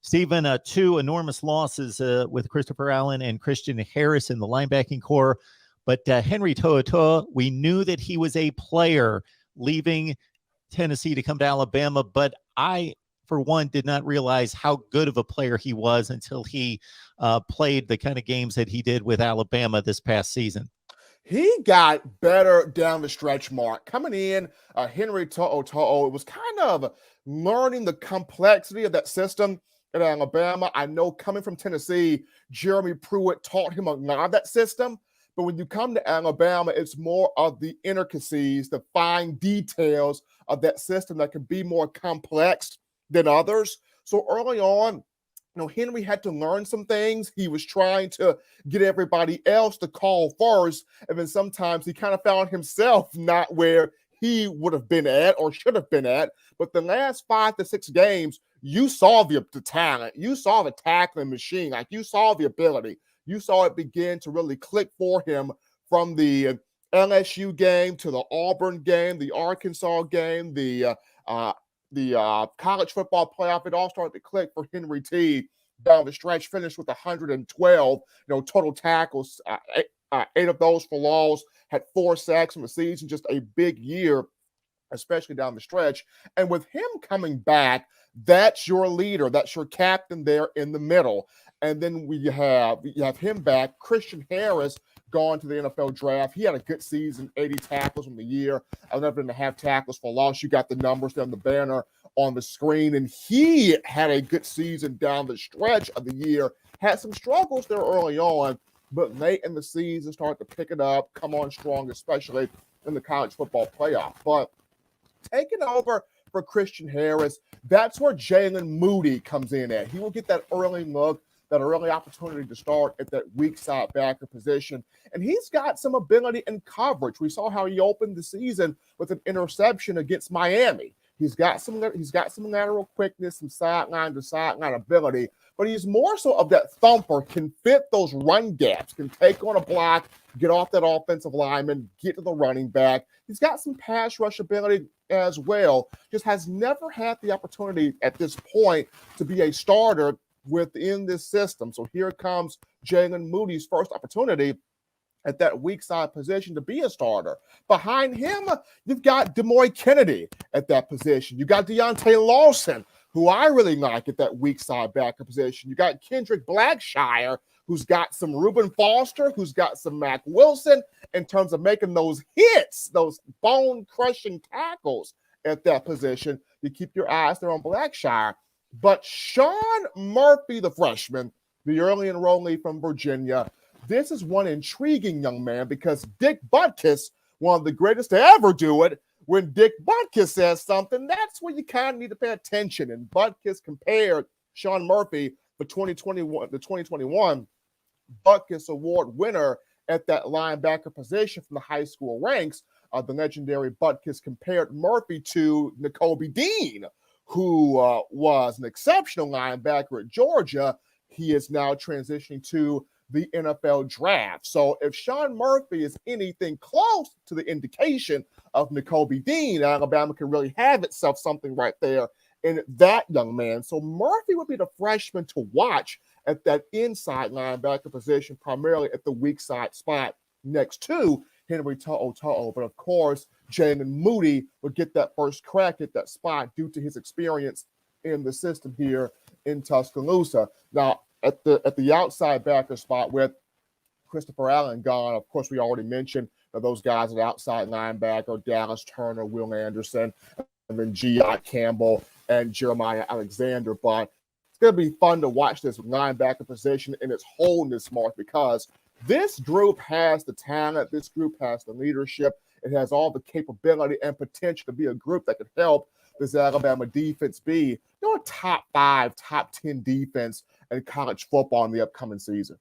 Stephen, two enormous losses with Christopher Allen and Christian Harris in the linebacking core. But Henry To'oTo'o, we knew that he was a player leaving Tennessee to come to Alabama, but I, for one, did not realize how good of a player he was until he played the kind of games that he did with Alabama this past season. He got better down the stretch, Mark. Coming in, Henry To'oTo'o, it was kind of learning the complexity of that system at Alabama. I know coming from Tennessee, Jeremy Pruitt taught him a lot of that system. But when you come to Alabama, it's more of the intricacies, the fine details of that system that can be more complex than others. So early on, Henry had to learn some things. He was trying to get everybody else to call first. And then sometimes he kind of found himself not where he would have been at or should have been at. But the last 5 to 6 games, you saw the talent. You saw the tackling machine. Like, you saw the ability. You saw it begin to really click for him from the LSU game to the Auburn game, the Arkansas game, the college football playoff. It all started to click for Henry T. Down the stretch, finished with 112, total tackles, 8 of those for loss, had 4 sacks in the season. Just a big year, especially down the stretch. And with him coming back, that's your leader, that's your captain there in the middle. And then you have him back. Christian Harris gone to the NFL draft. He had a good season, 80 tackles in the year, 11.5 tackles for loss. You got the numbers down the banner on the screen. And he had a good season down the stretch of the year. Had some struggles there early on, but late in the season started to pick it up, come on strong, especially in the college football playoff. But taking over for Christian Harris, that's where Jalen Moody comes in at. He will get that early look, that early opportunity to start at that weak side backer position. And he's got some ability in coverage. We saw how he opened the season with an interception against Miami. He's got some lateral quickness, some sideline to sideline ability, but he's more so of that thumper, can fit those run gaps, can take on a block, get off that offensive lineman, get to the running back. He's got some pass rush ability as well. Just has never had the opportunity at this point to be a starter within this system. So here comes Jalen Moody's first opportunity at that weak side position to be a starter. Behind him, you've got DeMoy Kennedy at that position. You got Deontay Lawson, who I really like at that weak side backer position. You got Kendrick Blackshire, who's got some Reuben Foster, who's got some Mac Wilson in terms of making those hits, those bone-crushing tackles at that position. You keep your eyes there on Blackshire. But Sean Murphy, the freshman, the early enrollee from Virginia, this is one intriguing young man because Dick Butkus, one of the greatest to ever do it, when Dick Butkus says something, that's when you kind of need to pay attention. And Butkus compared Sean Murphy, the 2021 Butkus Award winner at that linebacker position from the high school ranks. The legendary Butkus compared Murphy to Nakobe Dean, who was an exceptional linebacker at Georgia. He is now transitioning to the NFL draft. So if Sean Murphy is anything close to the indication of Nakobe Dean, Alabama can really have itself something right there in that young man. So Murphy would be the freshman to watch at that inside linebacker position, primarily at the weak side spot next to Henry To'oTo'o. But of course, Jalen Moody would get that first crack at that spot due to his experience in the system here in Tuscaloosa. Now, at the outside backer spot with Christopher Allen gone, of course, we already mentioned those guys at outside linebacker, Dallas Turner, Will Anderson, and then G.I. Campbell and Jeremiah Alexander. But it's going to be fun to watch this linebacker position in its wholeness, Mark, because this group has the talent, this group has the leadership, it has all the capability and potential to be a group that could help this Alabama defense be a top 5, top 10 defense in college football in the upcoming season.